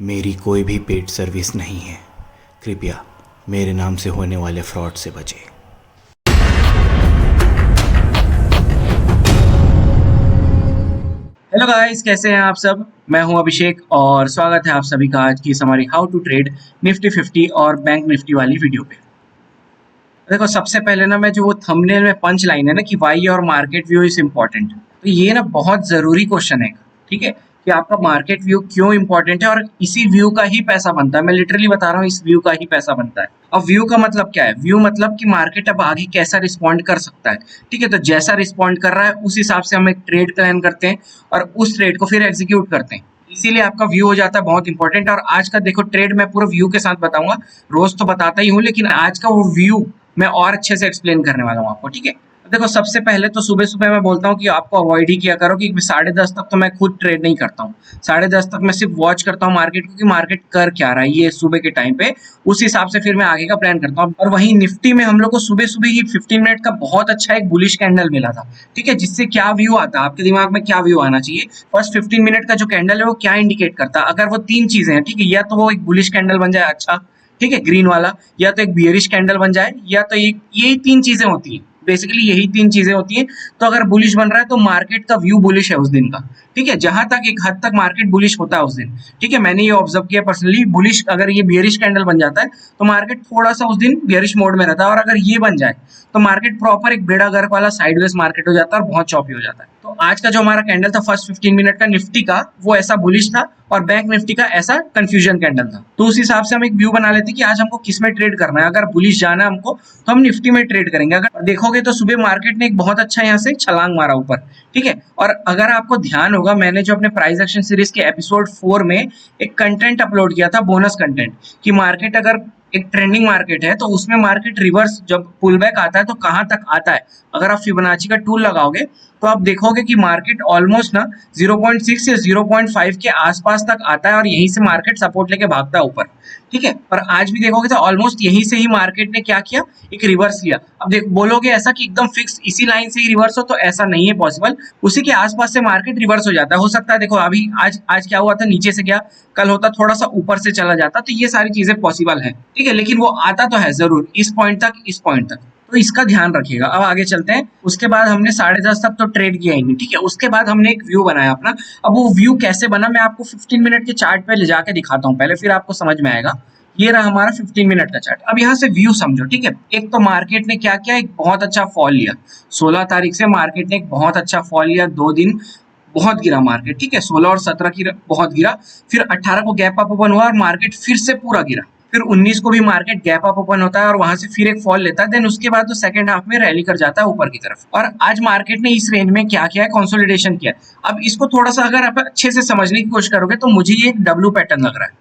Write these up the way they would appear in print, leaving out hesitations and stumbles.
मेरी कोई भी पेड सर्विस नहीं है। कृपया मेरे नाम से होने वाले फ्रॉड से बचें। हेलो गाइस, कैसे हैं आप सब। मैं हूं अभिषेक और स्वागत है आप सभी का आज की इस हमारी हाउ टू ट्रेड निफ्टी 50 और बैंक निफ्टी वाली वीडियो पे। देखो, सबसे पहले ना मैं जो वो थंबनेल में पंच लाइन है ना कि why your market view is important, तो ये ना बहुत जरूरी क्वेश्चन है। ठीक है, कि आपका मार्केट व्यू क्यों इंपॉर्टेंट है और इसी व्यू का ही पैसा बनता है। मैं लिटरली बता रहा हूँ, इस व्यू का ही पैसा बनता है। अब व्यू का मतलब क्या है? व्यू मतलब कि मार्केट अब आगे कैसा रिस्पॉन्ड कर सकता है। ठीक है, तो जैसा रिस्पॉन्ड कर रहा है उस हिसाब से हम एक ट्रेड प्लान करते हैं और उस ट्रेड को फिर एग्जीक्यूट करते हैं। इसीलिए आपका व्यू हो जाता है बहुत इंपॉर्टेंट। और आज का देखो ट्रेड मैं पूरा व्यू के साथ बताऊंगा। रोज तो बताता ही हूँ, लेकिन आज का वो व्यू मैं और अच्छे से एक्सप्लेन करने वाला हूँ आपको। ठीक है, देखो सबसे पहले तो सुबह सुबह मैं बोलता हूँ कि आपको अवॉइड ही किया करो, कि 10:30 तक तो मैं खुद ट्रेड नहीं करता हूँ। 10:30 तक मैं सिर्फ वॉच करता हूँ मार्केट को कि मार्केट कर क्या रहा है ये सुबह के टाइम पे। उस हिसाब से फिर मैं आगे का प्लान करता हूँ। और वहीं निफ्टी में हम लोग को सुबह सुबह ही 15 मिनट का बहुत अच्छा एक बुलिश कैंडल मिला था। ठीक है, जिससे क्या व्यू आता है आपके दिमाग में, क्या व्यू आना चाहिए? फर्स्ट 15 मिनट का जो कैंडल है वो क्या इंडिकेट करता है? अगर वो तीन चीजें हैं, ठीक है, या तो वो एक बुलिश कैंडल बन जाए, अच्छा, ठीक है, ग्रीन वाला, या तो एक बियरिश कैंडल बन जाए, या तो एक, यही तीन चीजें होती हैं। बेसिकली यही तीन चीजें होती हैं। तो अगर बुलिश बन रहा है तो मार्केट का व्यू बुलिश है उस दिन का। ठीक है, जहां तक एक हद तक मार्केट बुलिश होता है उस दिन। ठीक है, मैंने ये ऑब्जर्व किया पर्सनली। बुलिश अगर ये बियरिश कैंडल बन जाता है तो मार्केट थोड़ा सा उस दिन बियरिश मोड में रहता है, और अगर ये बन जाए तो मार्केट प्रॉपर एक बेड़ा गर्क वाला साइडवेज मार्केट हो जाता है और बहुत चॉपी हो जाता है। तो आज का जो हमारा कैंडल था फर्स्ट 15 मिनट का निफ्टी का, वो ऐसा बुलिश था, और बैंक निफ्टी का ऐसा कंफ्यूजन कैंडल था। तो उस हिसाब से हम एक व्यू बना लेते कि आज हमको किस में ट्रेड करना है। अगर बुलिश जाना है हमको तो हम निफ्टी में ट्रेड करेंगे। अगर देखोगे तो सुबह मार्केट ने एक बहुत अच्छा यहाँ से छलांग मारा ऊपर। ठीक है, और अगर आपको ध्यान होगा, मैंने जो अपने प्राइस एक्शन सीरीज के एपिसोड 4 में एक कंटेंट अपलोड किया था, बोनस कंटेंट, कि मार्केट अगर एक ट्रेंडिंग मार्केट है तो उसमें मार्केट रिवर्स जब पुल बैक आता है तो कहां तक आता है। अगर आप फिबोनाची का टूल लगाओगे तो आप देखोगे कि मार्केट ऑलमोस्ट ना 0.6 या 0.5 के आसपास तक आता है और यहीं से मार्केट सपोर्ट लेके भागता है ऊपर। ठीक है, पर आज भी देखोगे तो ऑलमोस्ट यहीं से ही मार्केट ने क्या किया, एक रिवर्स लिया। अब देख, बोलोगे ऐसा कि एकदम फिक्स इसी लाइन से ही रिवर्स हो, तो ऐसा नहीं है पॉसिबल। उसी के आसपास से मार्केट रिवर्स हो जाता है। हो सकता है, देखो अभी आज आज क्या हुआ था, नीचे से गया, कल होता थोड़ा सा ऊपर से चला जाता, तो ये सारी चीजें पॉसिबल है। ठीक है, लेकिन वो आता तो है जरूर इस पॉइंट तक, इस पॉइंट तक। तो इसका ध्यान रखिएगा। अब आगे चलते हैं। उसके बाद हमने 10:30 तक तो ट्रेड किया ही नहीं। ठीक है, उसके बाद हमने एक व्यू बनाया अपना। अब वो व्यू कैसे बना मैं आपको 15 मिनट के चार्ट पे ले जाके दिखाता हूँ पहले, फिर आपको समझ में आएगा। ये रहा हमारा 15 मिनट का चार्ट। अब यहाँ से व्यू समझो। ठीक है, एक तो मार्केट ने क्या किया, एक बहुत अच्छा फॉल लिया। 16 तारीख से मार्केट ने एक बहुत अच्छा फॉल लिया, 2 दिन बहुत गिरा मार्केट। ठीक है, 16 और 17 की बहुत गिरा। फिर 18 को गैप अप ओपन हुआ और मार्केट फिर से पूरा गिरा। फिर 19 को भी मार्केट गैप अप ओपन होता है और वहां से फिर एक फॉल लेता है। देन उसके बाद तो सेकंड हाफ में रैली कर जाता है ऊपर की तरफ। और आज मार्केट ने इस रेंज में क्या किया है, कंसोलिडेशन किया है। अब इसको थोड़ा सा अगर आप अच्छे से समझने की कोशिश करोगे तो मुझे ये एक डब्ल्यू पैटर्न लग रहा है।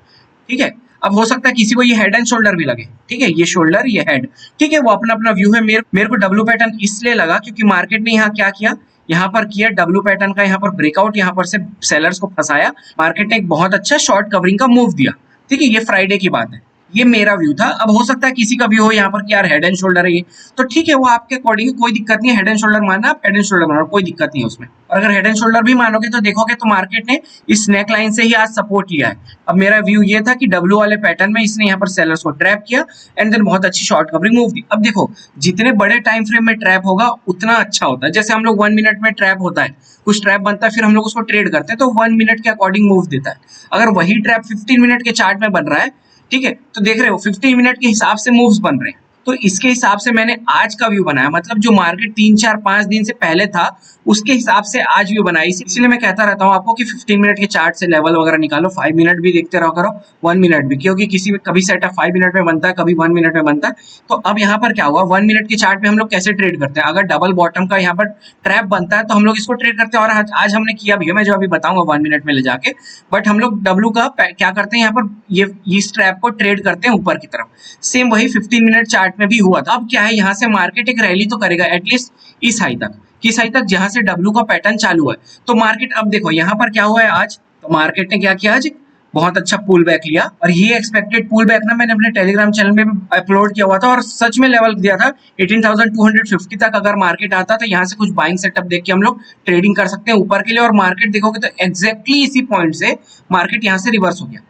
ठीक है, अब हो सकता है किसी को ये हेड एंड शोल्डर भी लगे। ठीक है, ये शोल्डर, ये हेड। ठीक है, वो अपना अपना व्यू है। मेरे को डब्ल्यू पैटर्न इसलिए लगा क्योंकि मार्केट ने यहाँ क्या किया, यहाँ पर किया डब्ल्यू पैटर्न का, यहाँ पर ब्रेकआउट, यहाँ पर से सेलर्स को फंसाया। मार्केट ने एक बहुत अच्छा शॉर्ट कवरिंग का मूव दिया। ठीक है, ये फ्राइडे की बात है। ये मेरा व्यू था। अब हो सकता है किसी का व्यू हो यहाँ पर कि यार हेड एंड शोल्डर है ये, तो ठीक है, वो आपके अकॉर्डिंग, कोई दिक्कत नहीं है। हेड एंड शोल्डर मानना, आप हेड एंड शोल्डर मानो, कोई दिक्कत नहीं है उसमें। और अगर हेड एंड शोल्डर भी मानोगे तो देखोगे तो मार्केट ने इस नेक लाइन से ही आज सपोर्ट लिया है। अब मेरा व्यू ये था कि डब्ल्यू वाले पैटर्न में इसने यहाँ पर सेलर्स को ट्रैप किया एंड देन बहुत अच्छी शॉर्ट कवरिंग मूव दी। अब देखो, जितने बड़े टाइम फ्रेम में ट्रैप होगा उतना अच्छा होता है। जैसे हम लोग 1 मिनट में ट्रैप होता है, कुछ ट्रैप बनता है, फिर हम लोग उसको ट्रेड करते हैं तो 1 मिनट के अकॉर्डिंग मूव देता है। अगर वही ट्रैप 15 मिनट के चार्ट में बन रहा है, ठीक है, तो देख रहे हो 15 मिनट के हिसाब से मूव्स बन रहे हैं। तो इसके हिसाब से मैंने आज का व्यू बनाया, मतलब जो मार्केट 3 4 5 दिन से पहले था उसके हिसाब से आज व्यू बनाई। इसलिए मैं कहता रहता हूँ आपको कि 15 मिनट के चार्ट से लेवल वगैरह निकालो, 5 मिनट भी देखते रहो करो, 1 मिनट भी, क्योंकि किसी में कभी सेटअप 5 मिनट में बनता है, कभी 1 मिनट में बनता है। तो अब यहाँ पर क्या हुआ, 1 मिनट के चार्ट में हम लोग कैसे ट्रेड करते हैं, अगर डबल बॉटम का यहाँ पर ट्रैप बनता है तो हम लोग इसको ट्रेड करते हैं। और आज हमने किया भी है, मैं जो अभी बताऊंगा 1 मिनट में ले जाके। बट हम लोग डब्ल्यू का क्या करते हैं, यहाँ पर ये इस ट्रैप को ट्रेड करते हैं ऊपर की तरफ। सेम वही 15 मिनट चार्ट में भी हुआ था। अब क्या है, यहाँ से मार्केट एक रैली तो करेगा एटलीस्ट इस हाई तक, किस हाई तक, जहां से डब्ल्यू का पैटर्न चालू है। तो मार्केट, अब देखो यहाँ पर क्या हुआ है आज, तो मार्केट ने क्या किया आज, बहुत अच्छा पुल बैक लिया। और ये एक्सपेक्टेड पुल बैक ना मैंने अपने टेलीग्राम चैनल में भी अपलोड किया हुआ था और सच में लेवल दिया था 18,250 तक। अगर मार्केट आता तो यहाँ से कुछ बाइंग सेटअप देख के हम लोग ट्रेडिंग कर सकते हैं ऊपर के लिए। और मार्केट देखोगे तो एग्जैक्टली इसी पॉइंट से मार्केट यहाँ से रिवर्स हो गया।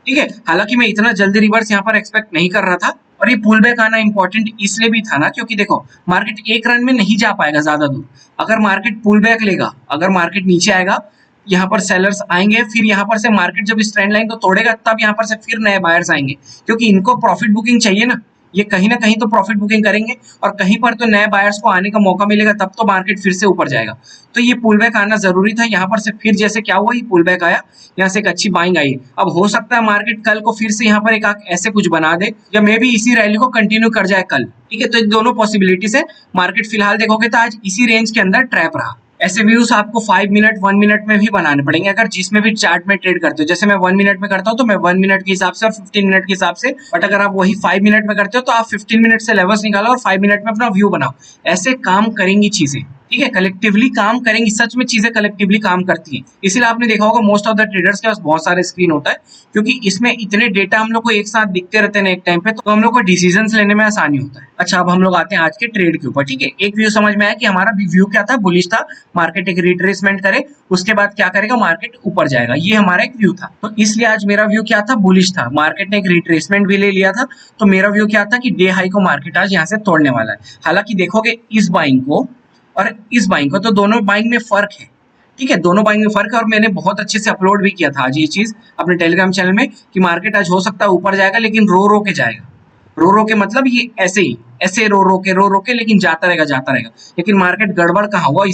ठीक है। हालांकि मैं इतना जल्दी रिवर्स यहाँ पर एक्सपेक्ट नहीं कर रहा था, और ये पुल बैक आना इंपॉर्टेंट इसलिए भी था ना, क्योंकि देखो मार्केट एक रन में नहीं जा पाएगा ज्यादा दूर। अगर मार्केट पुल बैक लेगा, अगर मार्केट नीचे आएगा, यहाँ पर सेलर्स आएंगे, फिर यहाँ पर से मार्केट जब इस ट्रेंड लाइन को तोड़ेगा तब यहाँ पर से फिर नए बायर्स आएंगे, क्योंकि इनको प्रॉफिट बुकिंग चाहिए ना, ये कहीं ना कहीं तो प्रॉफिट बुकिंग करेंगे, और कहीं पर तो नए बायर्स को आने का मौका मिलेगा, तब तो मार्केट फिर से ऊपर जाएगा। तो ये पुल बैक आना जरूरी था। यहाँ पर से फिर जैसे क्या हुआ, ये पुल बैक आया, यहाँ से एक अच्छी बाइंग आई। अब हो सकता है मार्केट कल को फिर से यहाँ पर एक ऐसे कुछ बना दे, या मे बी इसी रैली को कंटिन्यू कर जाए कल। ठीक है, तो दोनों पॉसिबिलिटीज है। मार्केट फिलहाल देखोगे तो आज इसी रेंज के अंदर ट्रैप रहा। ऐसे व्यूज आपको 5 मिनट 1 मिनट में भी बनाने पड़ेंगे, अगर जिसमें भी चार्ट में ट्रेड करते हो। जैसे मैं 1 मिनट में करता हूँ तो मैं 1 मिनट के हिसाब से और 15 मिनट के हिसाब से, बट अगर आप वही 5 मिनट में करते हो तो आप 15 मिनट से लेवल्स निकालो और 5 मिनट में अपना व्यू बनाओ। ऐसे काम करेंगी चीजें, ठीक है, कलेक्टिवली काम करेंगी। सच में चीजें कलेक्टिवली काम करती हैं। इसीलिए आपने देखा होगा मोस्ट ऑफ द ट्रेडर्स के पास बहुत सारे स्क्रीन होता है, क्योंकि इसमें इतने डेटा हम लोग को एक साथ दिखते रहते हैं एक टाइम पे, तो हम लोग को डिसीजंस लेने में आसानी होता है। अच्छा, अब हम लोग आते हैं आज के ट्रेड के ऊपर। ठीक है, एक व्यू समझ में आया कि हमारा व्यू क्या था, बुलिश था। मार्केट एक रिट्रेसमेंट करे, उसके बाद क्या करेगा, मार्केट ऊपर जाएगा, ये हमारा एक व्यू था। तो इसलिए आज मेरा व्यू क्या था, बुलिश था। मार्केट ने एक रिट्रेसमेंट भी ले लिया था, तो मेरा व्यू क्या था कि डे हाई को मार्केट आज यहाँ से तोड़ने वाला है। हालांकि देखोगे इस बाइंग को और इस बाइंग को, तो दोनों बाइंग में फर्क है। ठीक है, दोनों बाइंग में फर्क है, और मैंने बहुत अच्छे से अपलोड भी किया था आज ये चीज अपने टेलीग्राम चैनल में, कि मार्केट आज हो सकता है ऊपर जाएगा, लेकिन रो रो के जाएगा। रो रो के मतलब ये ऐसे ही, ऐसे रो रो के, लेकिन जाता रहेगा। लेकिन मार्केट गड़बड़ कहाँ हुआ,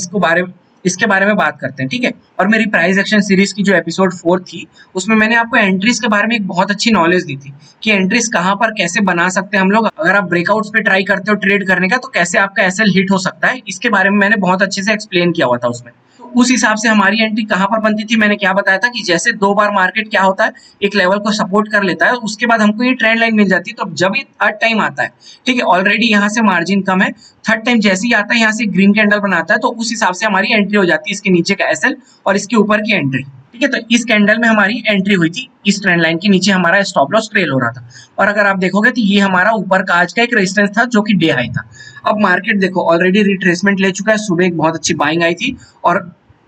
इसके बारे में बात करते हैं। ठीक है, और मेरी प्राइस एक्शन सीरीज की जो एपिसोड 4 थी, उसमें मैंने आपको एंट्रीज के बारे में एक बहुत अच्छी नॉलेज दी थी, कि एंट्रीज कहाँ पर कैसे बना सकते हैं हम लोग। अगर आप ब्रेकआउट्स पे ट्राई करते हो ट्रेड करने का, तो कैसे आपका एसएल हिट हो सकता है, इसके बारे में मैंने बहुत अच्छे से एक्सप्लेन किया हुआ था उसमें। तो उस हिसाब से हमारी एंट्री कहाँ पर बनती थी, मैंने क्या बताया था कि जैसे 2 बार मार्केट क्या होता है, एक लेवल को सपोर्ट कर लेता है, उसके बाद हमको ये ट्रेंड लाइन मिल जाती है। तो जब ये थर्ड टाइम आता है, ठीक है, ऑलरेडी यहाँ से मार्जिन कम है, थर्ड टाइम जैसे ही आता है यहाँ से ग्रीन कैंडल बनाता है, तो उस हिसाब से हमारी एंट्री हो जाती है, इसके नीचे का एसएल और इसके ऊपर की एंट्री। ठीक है, तो इस कैंडल में हमारी एंट्री हुई थी, इस ट्रेंड लाइन के नीचे हमारा स्टॉप लॉस ट्रेल हो रहा था। और अगर आप देखोगे तो ये हमारा ऊपर का आज का एक रेजिस्टेंस था, जो कि डे हाई था। अब मार्केट देखो ऑलरेडी रिट्रेसमेंट ले चुका है, सुबह एक बहुत अच्छी बाइंग आई थी, और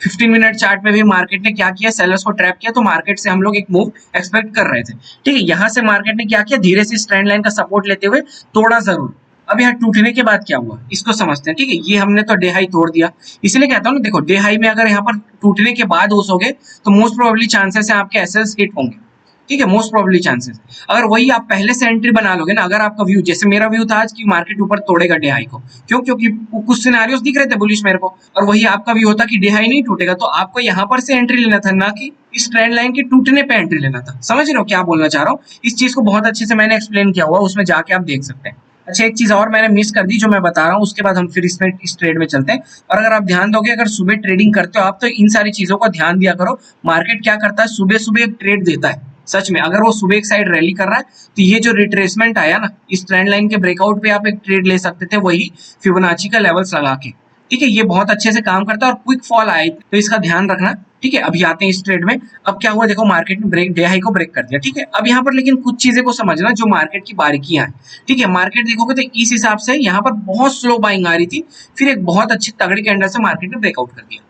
15 मिनट चार्ट में भी मार्केट ने क्या किया, सेलर्स को ट्रैप किया। तो मार्केट से हम लोग एक मूव एक्सपेक्ट कर रहे थे। ठीक है, यहाँ से मार्केट ने क्या किया, धीरे से इस ट्रेंड लाइन का सपोर्ट लेते हुए तोड़ा जरूर। अब यहाँ टूटने के बाद क्या हुआ, इसको समझते हैं। ठीक है, ये हमने तो डे हाई तोड़ दिया, इसलिए कहता हूँ ना, देखो डे हाई में अगर यहाँ पर टूटने के बाद घुसोगे तो मोस्ट प्रोबेबली चांसेस है आपके एसएल्स हिट होंगे। ठीक है, मोस्ट प्रोबेबली चांसेस। अगर वही आप पहले से एंट्री बना लोगे ना, अगर आपका व्यू जैसे मेरा व्यू था आज कि मार्केट ऊपर तोड़ेगा डे हाई को, क्योंकि कुछ सिनेरियोस दिख रहे थे बुलिश मेरे को, और वही आपका व्यू होता कि डे हाई नहीं टूटेगा, तो आपको यहाँ पर से एंट्री लेना था, ना कि इस ट्रेंड लाइन के टूटने पे एंट्री लेना था। समझ रहे हो क्या बोलना चाह रहा हूँ? इस चीज को बहुत अच्छे से मैंने एक्सप्लेन किया हुआ, उसमें जाके आप देख सकते हैं। अच्छा, एक चीज और मैंने मिस कर दी जो मैं बता रहा हूँ, उसके बाद हम फिर इस ट्रेड में चलते हैं। और अगर आप ध्यान दोगे, अगर सुबह ट्रेडिंग करते हो आप, तो इन सारी चीजों का ध्यान दिया करो। मार्केट क्या करता है, सुबह सुबह एक ट्रेड देता है। सच में अगर वो सुबह एक साइड रैली कर रहा है, तो ये जो रिट्रेसमेंट आया ना, इस ट्रेंड लाइन के ब्रेकआउट पे आप एक ट्रेड ले सकते थे, वही फिबोनाची का लेवल्स लगा के। ठीक है, ये बहुत अच्छे से काम करता है, और क्विक फॉल आए तो इसका ध्यान रखना। ठीक है, अभी आते हैं इस ट्रेड में। अब क्या हुआ, देखो मार्केट ने ब्रेक डे हाई को ब्रेक कर दिया। ठीक है, अब यहाँ पर लेकिन कुछ चीजें को समझना जो मार्केट की बारीकियां हैं। ठीक है, मार्केट देखोगे तो इस हिसाब से यहाँ पर बहुत स्लो बाइंग आ रही थी, फिर एक बहुत अच्छी तगड़ी कैंडल से मार्केट ने ब्रेकआउट कर दिया।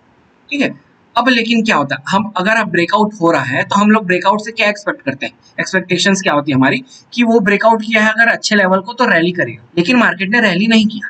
ठीक है, अब लेकिन क्या होता है, हम अगर अब ब्रेकआउट हो रहा है तो हम लोग ब्रेकआउट से क्या एक्सपेक्ट करते हैं, एक्सपेक्टेशंस क्या होती है हमारी, कि वो ब्रेकआउट किया है अगर अच्छे लेवल को तो रैली करेगा। लेकिन मार्केट ने रैली नहीं किया।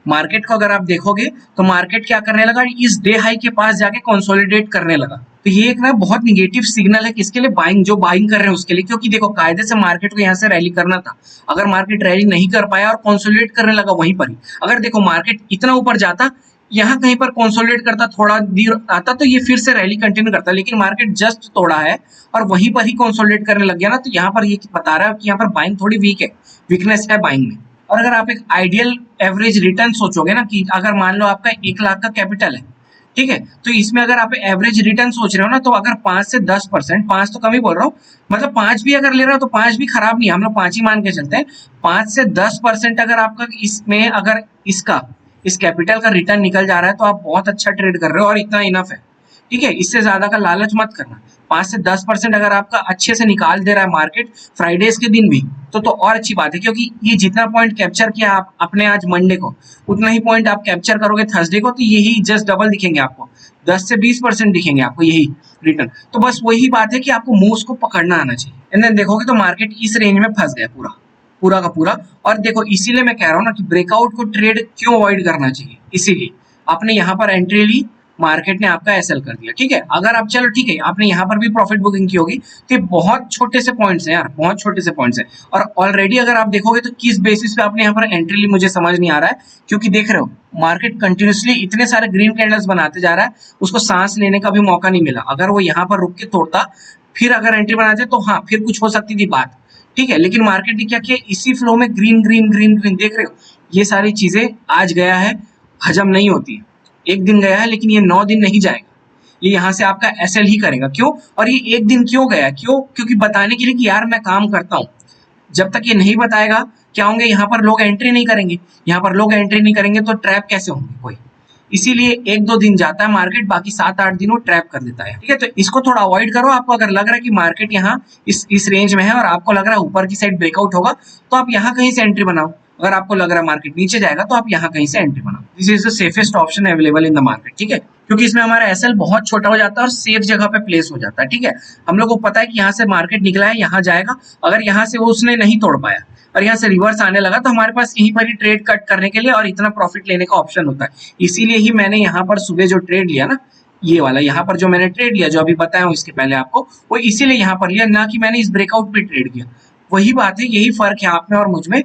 मार्केट को अगर आप देखोगे तो मार्केट क्या करने लगा, इस डे हाई के पास जाके कंसोलिडेट करने लगा। तो ये एक ना बहुत निगेटिव सिग्नल है किसके लिए, बाइंग, जो बाइंग कर रहे हैं उसके लिए। क्योंकि देखो कायदे से मार्केट को यहाँ से रैली करना था, अगर मार्केट रैली नहीं कर पाया और कंसोलिडेट करने लगा वहीं पर ही, अगर देखो मार्केट इतना ऊपर जाता, यहाँ कहीं पर कंसोलिडेट करता, थोड़ा देर आता, तो ये फिर से रैली कंटिन्यू करता। लेकिन मार्केट जस्ट तोड़ा है और वहीं पर ही कंसोलिडेट करने लग गया ना, तो यहाँ पर ये बता रहा है कि यहाँ पर बाइंग थोड़ी वीक है, वीकनेस है बाइंग में। और अगर आप एक आइडियल एवरेज रिटर्न सोचोगे ना, कि अगर मान लो आपका 1 लाख का कैपिटल है, ठीक है, तो इसमें अगर आप एवरेज रिटर्न सोच रहे हो ना, तो अगर 5 से 10%, 5 तो कम ही बोल रहा हूँ, मतलब 5 भी अगर ले रहे हो तो 5 भी खराब नहीं है, हम लोग 5 ही मान के चलते हैं। 5 से 10% अगर आपका इसमें अगर इस कैपिटल का रिटर्न निकल जा रहा है, तो आप बहुत अच्छा ट्रेड कर रहे हो, और इतना इनफ है। ठीक है, इससे ज्यादा का लालच मत करना। 5 से 10% अगर आपका अच्छे से निकाल दे रहा है मार्केट फ्राइडेज के दिन भी, तो और अच्छी बात है, क्योंकि ये जितना पॉइंट कैप्चर किया आप अपने आज मंडे को, उतना ही पॉइंट आप कैप्चर करोगे थर्सडे को, तो यही जस्ट डबल दिखेंगे आपको, 10 से 20% दिखेंगे आपको यही रिटर्न। तो बस वही बात है कि आपको मूव्स को पकड़ना आना चाहिए। एंड देन देखोगे तो मार्केट इस रेंज में फंस गया पूरा पूरा का पूरा। और देखो इसीलिए मैं कह रहा हूँ ना कि ब्रेकआउट को ट्रेड क्यों अवॉइड करना चाहिए, इसीलिए आपने यहाँ पर एंट्री ली, मार्केट ने आपका एसएल कर दिया, ठीक है। अगर आप चलो ठीक है आपने यहाँ पर भी प्रॉफिट बुकिंग की होगी, तो ये बहुत छोटे से पॉइंट्स हैं यार, बहुत छोटे से पॉइंट्स हैं। और ऑलरेडी अगर आप देखोगे तो किस बेसिस पे आपने यहाँ पर एंट्री ली मुझे समझ नहीं आ रहा है, क्योंकि देख रहे हो मार्केट कंटिन्यूसली इतने सारे ग्रीन कैंडल्स बनाते जा रहा है, उसको सांस लेने का भी मौका नहीं मिला। अगर वो यहाँ पर रुक के तोड़ता फिर अगर एंट्री बनाते तो हाँ फिर कुछ हो सकती थी बात, ठीक है। लेकिन मार्केट ने क्या किया, इसी फ्लो में ग्रीन ग्रीन ग्रीन ग्रीन, देख रहे हो ये सारी चीजें आज गया है, हजम नहीं होती है। एक दिन गया है लेकिन ये 9 दिन नहीं जाएगा, ये यहाँ से आपका एसएल ही करेगा। क्यों? और ये एक दिन क्यों गया, क्यों? क्योंकि बताने के लिए कि यार मैं काम करता हूँ। जब तक ये नहीं बताएगा क्या होंगे, यहाँ पर लोग एंट्री नहीं करेंगे, यहाँ पर लोग एंट्री नहीं करेंगे तो ट्रैप कैसे होंगे कोई। इसीलिए 1-2 दिन जाता है मार्केट, बाकी 7-8 दिन वो ट्रैप कर देता है, ठीक है। तो इसको थोड़ा अवॉइड करो। आपको अगर लग रहा है कि मार्केट यहाँ इस रेंज में है और आपको लग रहा है ऊपर की साइड ब्रेकआउट होगा, तो आप यहाँ कहीं से एंट्री बनाओ। अगर आपको लग रहा है मार्केट नीचे जाएगा तो आप यहाँ कहीं से एंट्री बनाओ। This is the safest option available in the market, ठीक है, क्योंकि इसमें हमारा एसएल बहुत छोटा हो जाता है और सेफ जगह पे प्लेस हो जाता है, ठीक है। हम लोग को पता है कि यहाँ से मार्केट निकला है, यहाँ जाएगा, अगर यहाँ से वो उसने नहीं तोड़ पाया और यहाँ से रिवर्स आने लगा तो हमारे पास यहीं पर ही ट्रेड कट करने के लिए और इतना प्रॉफिट लेने का ऑप्शन होता है। इसीलिए ही मैंने यहाँ पर सुबह जो ट्रेड लिया ना, ये वाला यहाँ पर जो मैंने ट्रेड लिया, जो अभी बताया हूँ इसके पहले आपको, वो इसीलिए यहाँ पर लिया, ना कि मैंने इस ब्रेकआउट पे ट्रेड किया। वही बात है, यही फर्क है आप में और मुझ में,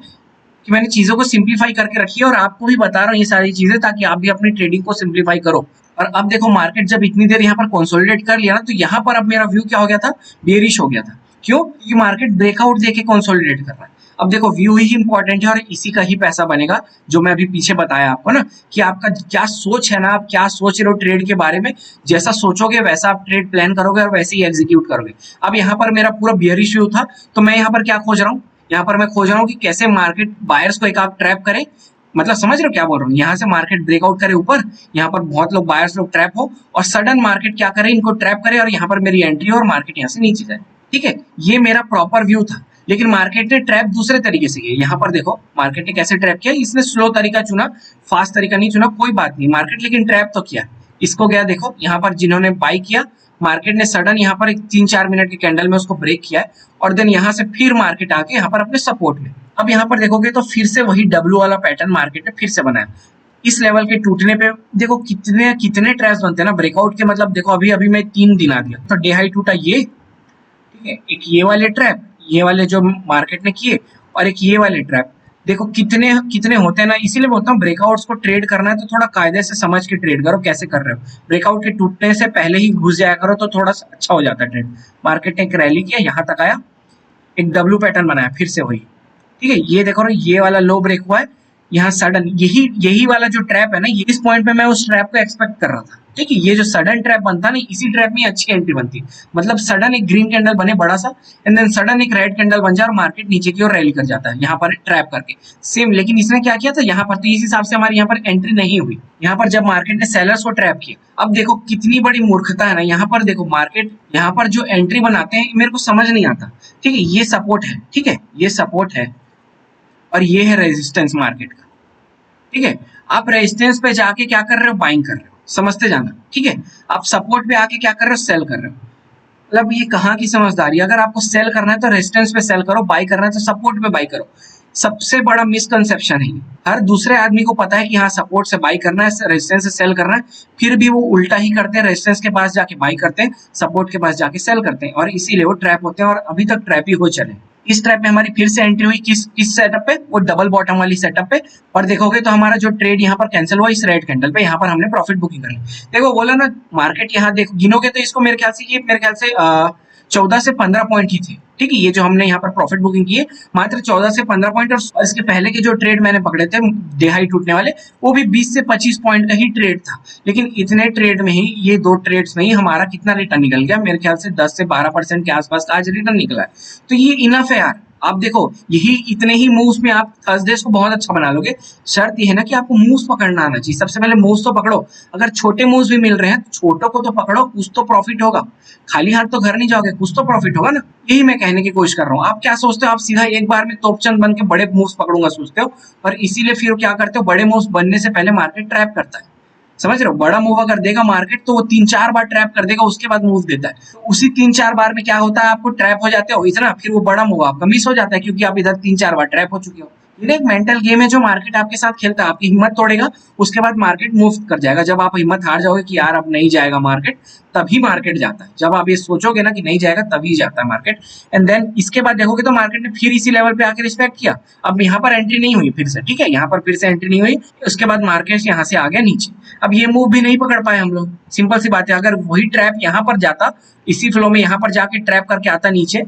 कि मैंने चीजों को सिंप्लीफाई करके रखी है और आपको भी बता रहा हूँ ये सारी चीजें, ताकि आप भी अपनी ट्रेडिंग को सिंप्लीफाई करो। और अब देखो मार्केट जब इतनी देर यहाँ पर कंसोलिडेट कर लिया ना, तो यहाँ पर अब मेरा व्यू क्या हो गया था, बेरिश हो गया था। क्यों? क्योंकि मार्केट ब्रेकआउट देके कंसोलिडेट कर रहा है। अब देखो व्यू ही इंपॉर्टेंट है और इसी का ही पैसा बनेगा, जो मैं अभी पीछे बताया आपको ना, कि आपका क्या सोच है ना, आप क्या सोच रहे हो ट्रेड के बारे में। जैसा सोचोगे वैसा आप ट्रेड प्लान करोगे और वैसे ही एग्जीक्यूट करोगे। अब यहाँ पर मेरा पूरा बियरिश व्यू था, तो मैं यहाँ पर क्या खोज रहा हूँ, यहाँ पर मैं खोज रहा हूँ कि कैसे मार्केट बायर्स को एक आप ट्रैप करे। मतलब समझ रहे हो क्या बोल रहा हूँ, यहाँ से मार्केट ब्रेकआउट करे ऊपर, यहाँ पर बहुत लोग बायर्स लोग ट्रैप हो और सडन मार्केट क्या करे, इनको ट्रैप करे और यहाँ पर मेरी एंट्री हो और मार्केट यहाँ से नीचे जाए, ठीक है। ये मेरा प्रॉपर व्यू था। लेकिन मार्केट ने ट्रैप दूसरे तरीके से किया। यहाँ पर देखो मार्केट ने कैसे ट्रैप किया, इसने स्लो तरीका चुना, फास्ट तरीका नहीं चुना, कोई बात नहीं, मार्केट लेकिन ट्रैप तो किया। इसको गया देखो, यहाँ पर जिन्होंने बाई किया, मार्केट ने सडन यहाँ पर 3-4 मिनट के कैंडल में उसको ब्रेक किया है और देन यहाँ से फिर मार्केट आके यहाँ पर अपने सपोर्ट में, अब यहाँ पर देखोगे तो फिर से वही डब्ल्यू वाला पैटर्न मार्केट ने फिर से बनाया। इस लेवल के टूटने पे देखो कितने कितने ट्रैप्स बनते हैं ना ब्रेकआउट के। मतलब देखो अभी अभी मैं 3 दिन आ दिया, तो डे हाई टूटा ये, ठीक है, एक ये वाले ट्रैप, ये वाले जो मार्केट ने किए, और एक ये वाले ट्रैप। देखो कितने कितने होते हैं ना। इसीलिए बोलता हूँ ब्रेकआउट्स को ट्रेड करना है तो थोड़ा कायदे से समझ के ट्रेड करो, कैसे कर रहे हो। ब्रेकआउट के टूटने से पहले ही घुस जाया करो तो थोड़ा सा अच्छा हो जाता है ट्रेड। मार्केट ने एक रैली किया, यहाँ तक आया, एक डब्ल्यू पैटर्न बनाया, फिर से वही, ठीक है। ये देखो ये वाला लो ब्रेक हुआ है, यहाँ सडन यही वाला जो ट्रैप है ना, इस पॉइंट पे मैं उस ट्रैप को एक्सपेक्ट कर रहा था, ठीक है। ये जो सडन ट्रैप बनता ना, इसी ट्रैप में अच्छी एंट्री बनती। मतलब सडन एक ग्रीन कैंडल बने बड़ा सा, एंड देन सडन एक रेड कैंडल बन जाए और मार्केट नीचे की ओर रैली कर जाता है यहाँ पर ट्रैप करके सेम। लेकिन इसने क्या किया था यहाँ पर, तो इस हिसाब से हमारी यहाँ पर एंट्री नहीं हुई। यहाँ पर जब मार्केट ने सेलर्स को ट्रैप किया, अब देखो कितनी बड़ी मूर्खता है ना। यहाँ पर देखो मार्केट यहाँ पर जो एंट्री बनाते हैं मेरे को समझ नहीं आता, ठीक है। ये सपोर्ट है, ठीक है, ये सपोर्ट है और ये है रेजिस्टेंस मार्केट का, ठीक है। आप रेजिस्टेंस पे जाके क्या कर रहे हो, बाइंग कर रहे हो, समझते जाना, ठीक है। आप सपोर्ट पे आके क्या कर रहे हो, सेल कर रहे हो। मतलब ये कहाँ की समझदारी। अगर आपको सेल करना है तो रेजिस्टेंस पे सेल करो, बाई करना है तो सपोर्ट पे बाई करो। सबसे बड़ा मिसकंसेप्शन है। हर दूसरे आदमी को पता है कि हाँ सपोर्ट से बाई करना है, रेजिस्टेंस से सेल करना है, फिर भी वो उल्टा ही करते हैं। रेजिस्टेंस के पास जाके बाई करते हैं, सपोर्ट के पास जाके सेल करते हैं, और इसीलिए वो ट्रैप होते हैं और अभी तक ट्रैप ही हो चले। इस ट्रैप में हमारी फिर से एंट्री हुई किस सेटअप पे, वो डबल बॉटम वाली सेटअप पे। और देखोगे तो हमारा जो ट्रेड यहाँ पर कैंसिल हुआ इस रेड कैंडल पे, यहाँ पर हमने प्रॉफिट बुकिंग कर ली। देखो बोला ना मार्केट, यहाँ देखो गिनोगे तो इसको मेरे ख्याल से ये 14 से 15 पॉइंट ही थे, ठीक है। ये जो हमने यहाँ पर प्रॉफिट बुकिंग की है मात्र 14 से 15 पॉइंट, और इसके पहले के जो ट्रेड मैंने पकड़े थे डे हाई टूटने वाले, वो भी 20 से 25 पॉइंट का ही ट्रेड था। लेकिन इतने ट्रेड में ही, ये 2 ट्रेड्स में ही हमारा कितना रिटर्न निकल गया, मेरे ख्याल से 10 से 12% के आसपास का आज रिटर्न निकला है। तो ये इनफ है यार, आप देखो यही इतने ही मूव्स में आप थर्सडेज को बहुत अच्छा बना लोगे। शर्त ये है ना कि आपको मूव्स पकड़ना आना चाहिए। सबसे पहले मूव्स तो पकड़ो। अगर छोटे मूव्स भी मिल रहे हैं तो छोटों को तो पकड़ो, कुछ तो प्रॉफिट होगा। खाली हाथ तो घर नहीं जाओगे, कुछ तो प्रॉफिट होगा ना। यही मैं कहने की कोशिश कर रहा हूँ। आप क्या सोचते हो, आप सीधा एक बार में तोपचंद बन के बड़े मूव्स पकड़ूंगा सोचते हो, और इसीलिए फिर क्या करते हो, बड़े मूव्स बनने से पहले मार्केट ट्रैप करता है। समझ रहे हो, बड़ा मूव अगर देगा मार्केट तो वो 3-4 बार ट्रैप कर देगा, उसके बाद मूव देता है। तो उसी 3-4 बार में क्या होता है, आपको ट्रैप हो जाते हो इतना, फिर वो बड़ा मूव आपका मिस हो जाता है क्योंकि आप इधर 3-4 बार ट्रैप हो चुके हो। ये एक मेंटल गेम है जो मार्केट आपके साथ खेलता है। आपकी हिम्मत तोड़ेगा, उसके बाद मार्केट मूव कर जाएगा। जब आप हिम्मत हार जाओगे कि यार अब नहीं जाएगा मार्केट, तभी मार्केट जाता है। जब आप ये सोचोगे ना कि नहीं जाएगा, तभी जाता है मार्केट। एंड देन इसके बाद देखोगे तो मार्केट ने फिर इसी लेवल पे आके रिस्पेक्ट किया। अब यहाँ पर एंट्री नहीं हुई फिर से, ठीक है, यहाँ पर फिर से एंट्री नहीं हुई। उसके बाद मार्केट यहाँ से आ गया नीचे। अब ये मूव भी नहीं पकड़ पाए हम लोग। सिंपल सी बात है, अगर वही ट्रैप यहाँ पर जाता, इसी फ्लो में यहाँ पर जाके ट्रैप करके आता नीचे,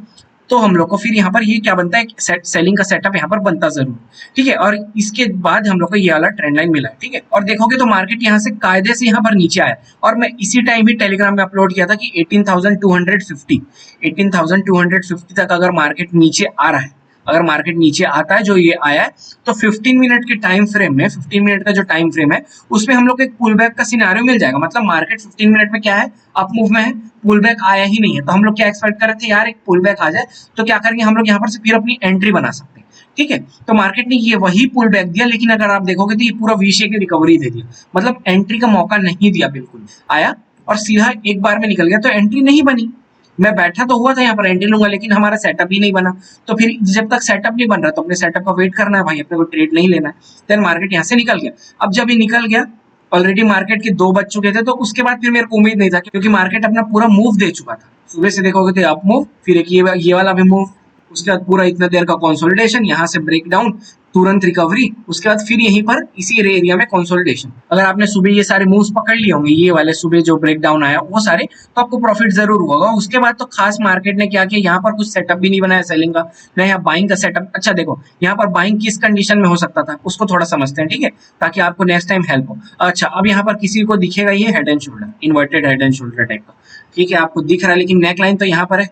तो हम लोग को फिर यहाँ पर ये क्या बनता है, सेलिंग का सेटअप यहाँ पर बनता जरूर, ठीक है। और इसके बाद हम लोग को ये वाला ट्रेंड लाइन मिला है, ठीक है। और देखोगे तो मार्केट यहाँ से कायदे से यहाँ पर नीचे आया, और मैं इसी टाइम ही टेलीग्राम में अपलोड किया था कि 18,250 तक अगर मार्केट नीचे आ रहा है, अगर मार्केट नीचे आता है जो ये आया है, तो 15 मिनट के टाइम फ्रेम में, 15 मिनट का जो टाइम फ्रेम है उसमें हम लोग को एक पुल बैक का सिनारियो मिल जाएगा। मतलब मार्केट 15 मिनट में क्या है, अप मूव में है, पुल बैक आया ही नहीं है। तो हम लोग क्या एक्सपेक्ट कर रहे थे, यार एक पुल बैक आ जाए तो क्या करेंगे हम लोग, यहाँ पर से फिर अपनी एंट्री बना सकते हैं, ठीक है। तो मार्केट ने ये वही पुल बैक दिया, लेकिन अगर आप देखोगे तो ये पूरा वी शेप की रिकवरी दे दिया। मतलब एंट्री का मौका नहीं दिया, बिल्कुल आया और सीधा एक बार में निकल गया। तो एंट्री नहीं बनी। मैं बैठा तो हुआ था यहाँ पर एंट्री लूंगा, लेकिन हमारा सेटअप ही नहीं बना। तो फिर जब तक सेटअप नहीं बन रहा तो अपने सेटअप का वेट करना है भाई, अपने को ट्रेड नहीं लेना है। देन मार्केट यहाँ से निकल गया। अब जब ये निकल गया, ऑलरेडी मार्केट के 2 बज चुके थे, तो उसके बाद फिर मेरे को उम्मीद नहीं था, क्योंकि मार्केट अपना पूरा मूव दे चुका था। सुबह से देखोगे तो अप मूव, फिर एक ये वाला भी मूव, उसके बाद पूरा इतना देर का कंसोलिडेशन, यहाँ से ब्रेक डाउन, तुरंत रिकवरी, उसके बाद फिर यहीं पर इसी एरिया में कंसोलिडेशन। अगर आपने सुबह ये सारे मूव्स पकड़ लिए होंगे, ये वाले सुबह जो ब्रेक डाउन आया वो सारे, तो आपको प्रॉफिट जरूर होगा। उसके बाद तो खास मार्केट ने क्या किया, यहाँ पर कुछ सेटअप भी नहीं बनाया सेलिंग का, ना यहाँ बाइंग का सेटअप। अच्छा देखो यहाँ पर बाइंग किस कंडीशन में हो सकता था, उसको थोड़ा समझते हैं, ठीक है, ताकि आपको नेक्स्ट टाइम हेल्प हो। अच्छा अब यहाँ पर किसी को दिखेगा ये head and shoulder, inverted head and shoulder type का, ठीक है, आपको दिख रहा है, लेकिन नेक लाइन तो यहाँ पर है,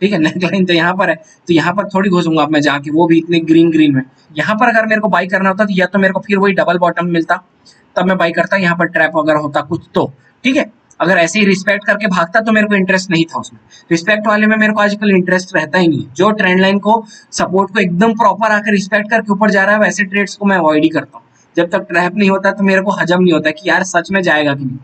ठीक है, नेक लाइन तो यहाँ पर है। तो यहाँ पर थोड़ी घुसूंगा अब मैं जाके, वो भी इतने ग्रीन में। यहाँ पर अगर मेरे को बाई करना होता तो या तो मेरे को फिर वही डबल बॉटम मिलता, तब मैं बाई करता, यहाँ पर ट्रैप वगैरह होता कुछ तो, ठीक है। अगर ऐसे ही रिस्पेक्ट करके भागता तो मेरे को इंटरेस्ट नहीं था उसमें। रिस्पेक्ट वाले में मेरे को आजकल इंटरेस्ट रहता ही नहीं। जो ट्रेंड लाइन को, सपोर्ट को एकदम प्रॉपर आकर रिस्पेक्ट करके ऊपर जा रहा है, वैसे ट्रेड्स को मैं अवॉइड ही करता हूँ। जब तक ट्रैप नहीं होता तो मेरे को हजम नहीं होता कि यार सच में जाएगा कि नहीं,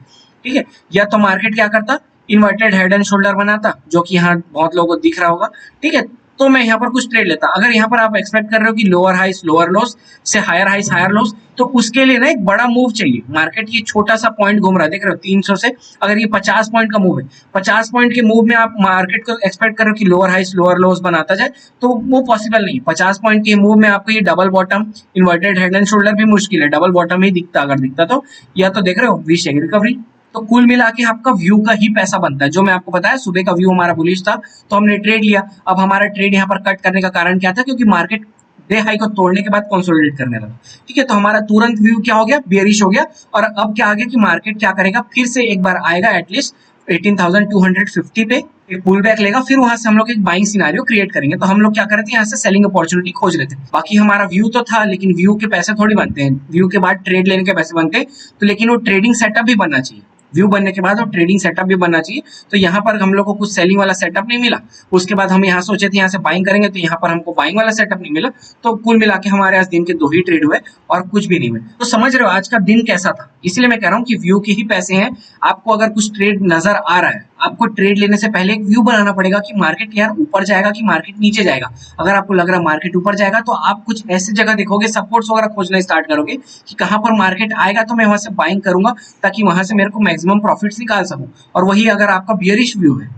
ठीक है। या तो मार्केट क्या करता, इन्वर्टेड हेड एंड शोल्डर बनाता, जो कि यहाँ बहुत लोगों को दिख रहा होगा, ठीक है, तो मैं यहाँ पर कुछ ट्रेड लेता। अगर यहाँ पर आप एक्सपेक्ट कर रहे हो कि लोअर हाइस लोअर लोस से हायर हाइस हायर लोस, तो उसके लिए ना एक बड़ा मूव चाहिए। मार्केट ये छोटा सा पॉइंट घूम रहा है, देख रहे हो 300 से, अगर ये 50 पॉइंट का मूव है, 50 पॉइंट के मूव में आप मार्केट को एक्सपेक्ट कर रहे हो कि लोअर हाइस लोअर लोस बनाता जाए, तो वो पॉसिबल नहीं। 50 पॉइंट के मूव में आपको ये double bottom inverted head and shoulder भी मुश्किल है, डबल बॉटम ही दिखता अगर दिखता तो। या तो देख रहे हो वी शेप रिकवरी। तो कुल मिला के आपका व्यू का ही पैसा बनता है। जो मैं आपको बताया सुबह का व्यू हमारा बुलिश था, तो हमने ट्रेड लिया। अब हमारा ट्रेड यहाँ पर कट करने का कारण क्या था, क्योंकि मार्केट डे हाई को तोड़ने के बाद कंसोलिडेट करने लगा, ठीक है। तो हमारा तुरंत व्यू क्या हो गया, बेयरिश हो गया। और अब क्या आ गया कि मार्केट क्या करेगा, फिर से एक बार आएगा एटलीस्ट 18,250 पे, एक पुल बैक लेगा, फिर वहां से हम लोग एक बाइंग सिनारियो क्रिएट करेंगे। तो हम लोग क्या करते हैं, यहाँ से सेलिंग अपॉर्चुनिटी खोज लेते हैं। बाकी हमारा व्यू तो था, लेकिन व्यू के पैसे थोड़ी बनते हैं, व्यू के बाद ट्रेड लेने के पैसे बनते हैं। तो लेकिन वो ट्रेडिंग सेटअप भी बनना चाहिए, व्यू बनने के बाद और ट्रेडिंग सेटअप भी बनना चाहिए। तो यहाँ पर हम लोग को कुछ सेलिंग वाला सेटअप नहीं मिला। उसके बाद हम यहाँ सोचे थे यहाँ से बाइंग करेंगे, तो यहाँ पर हमको बाइंग वाला सेटअप नहीं मिला। तो कुल मिला के हमारे आज दिन के 2 ही ट्रेड हुए और कुछ भी नहीं हुए। तो समझ रहे हो आज का दिन कैसा था। इसलिए मैं कह रहा हूँ कि व्यू के ही पैसे हैं। आपको अगर कुछ ट्रेड नजर आ रहा है, आपको ट्रेड लेने से पहले एक व्यू बनाना पड़ेगा कि मार्केट यार ऊपर जाएगा कि मार्केट नीचे जाएगा। अगर आपको लग रहा है मार्केट ऊपर जाएगा, तो आप कुछ ऐसी जगह देखोगे, सपोर्ट्स वगैरह खोजना स्टार्ट करोगे कि कहाँ पर मार्केट आएगा, तो मैं वहां से बाइंग करूंगा, ताकि वहां से मेरे को मैक्सिमम प्रॉफिट्स निकाल सकूं। और वही अगर आपका बियरिश व्यू है,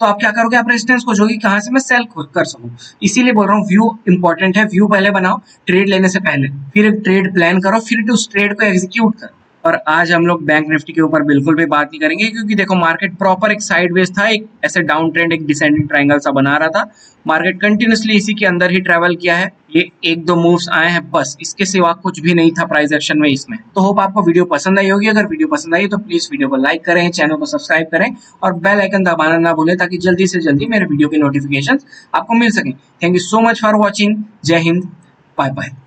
तो आप क्या करोगे, आप रेजिस्टेंस खोजोगे कहां से मैं सेल कर सकूं। इसीलिए बोल रहा हूँ व्यू इंपॉर्टेंट है। व्यू पहले बनाओ ट्रेड लेने से पहले, फिर एक ट्रेड प्लान करो, फिर उस ट्रेड को एग्जीक्यूट करो। और आज हम लोग बैंक निफ्टी के ऊपर बिल्कुल भी बात नहीं करेंगे, क्योंकि देखो मार्केट प्रॉपर एक साइडवेज था, एक ऐसे डाउन ट्रेंड, एक डिसेंडिंग ट्रायंगल सा बना रहा था। मार्केट कंटिन्यूसली इसी के अंदर ही ट्रेवल किया है, ये एक दो मूव्स आए हैं बस, इसके सिवा कुछ भी नहीं था प्राइस एक्शन में इसमें। तो होप आपको वीडियो पसंद आई होगी। अगर वीडियो पसंद आई तो प्लीज वीडियो को लाइक करें, चैनल को सब्सक्राइब करें और बेल आइकन दबाना ना भूलें, ताकि जल्दी से जल्दी मेरे वीडियो की नोटिफिकेशन आपको मिल सके। Thank you so much for watching. जय हिंद, बाय बाय।